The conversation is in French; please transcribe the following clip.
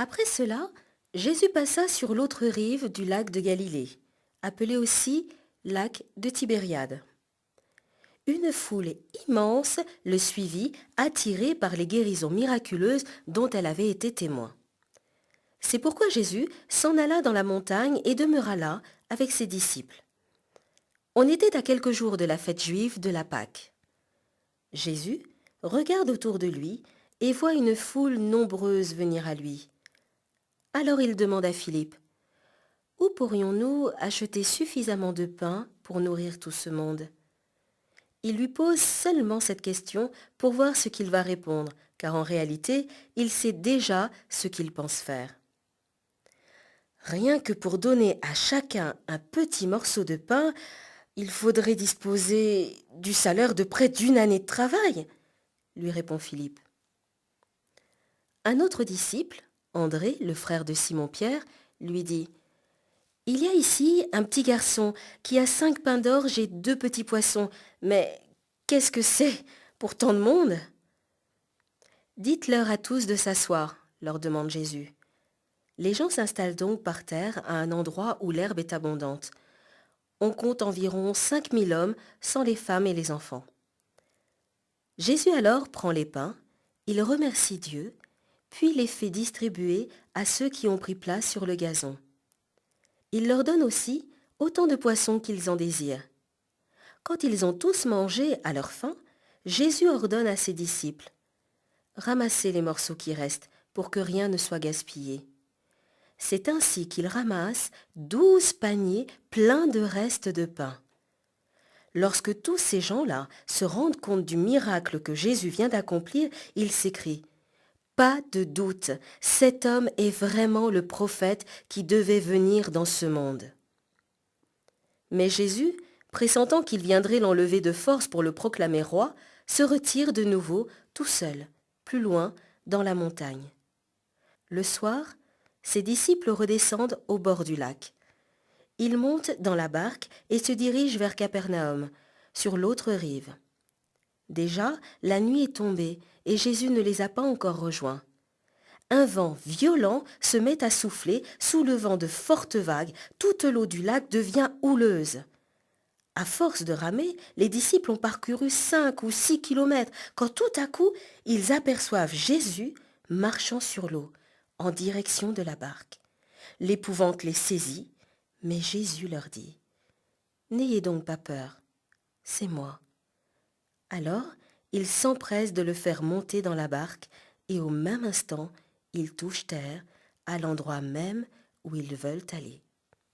Après cela, Jésus passa sur l'autre rive du lac de Galilée, appelé aussi lac de Tibériade. Une foule immense le suivit, attirée par les guérisons miraculeuses dont elle avait été témoin. C'est pourquoi Jésus s'en alla dans la montagne et demeura là avec ses disciples. On était à quelques jours de la fête juive de la Pâque. Jésus regarde autour de lui et voit une foule nombreuse venir à lui. Alors il demande à Philippe, où pourrions-nous acheter suffisamment de pain pour nourrir tout ce monde? Il lui pose seulement cette question pour voir ce qu'il va répondre, car en réalité, il sait déjà ce qu'il pense faire. Rien que pour donner à chacun un petit morceau de pain, il faudrait disposer du salaire de près d'une année de travail, lui répond Philippe. Un autre disciple, André, le frère de Simon-Pierre, lui dit « Il y a ici un petit garçon qui a 5 pains d'orge et 2 petits poissons, mais qu'est-ce que c'est pour tant de monde ?» Dites-leur à tous de s'asseoir, leur demande Jésus. Les gens s'installent donc par terre à un endroit où l'herbe est abondante. On compte environ 5000 hommes, sans les femmes et les enfants. Jésus alors prend les pains, il remercie Dieu, puis les fait distribuer à ceux qui ont pris place sur le gazon. Il leur donne aussi autant de poissons qu'ils en désirent. Quand ils ont tous mangé à leur faim, Jésus ordonne à ses disciples « Ramassez les morceaux qui restent pour que rien ne soit gaspillé. » C'est ainsi qu'ils ramassent 12 paniers pleins de restes de pain. Lorsque tous ces gens-là se rendent compte du miracle que Jésus vient d'accomplir, ils s'écrient « Pas de doute, cet homme est vraiment le prophète qui devait venir dans ce monde. » Mais Jésus, pressentant qu'il viendrait l'enlever de force pour le proclamer roi, se retire de nouveau, tout seul, plus loin, dans la montagne. Le soir, ses disciples redescendent au bord du lac. Ils montent dans la barque et se dirigent vers Capernaum, sur l'autre rive. Déjà, la nuit est tombée et Jésus ne les a pas encore rejoints. Un vent violent se met à souffler, soulevant de fortes vagues. Toute l'eau du lac devient houleuse. À force de ramer, les disciples ont parcouru 5 ou 6 kilomètres quand tout à coup, ils aperçoivent Jésus marchant sur l'eau, en direction de la barque. L'épouvante les saisit, mais Jésus leur dit « N'ayez donc pas peur, c'est moi. » Alors, ils s'empressent de le faire monter dans la barque et au même instant, ils touchent terre à l'endroit même où ils veulent aller.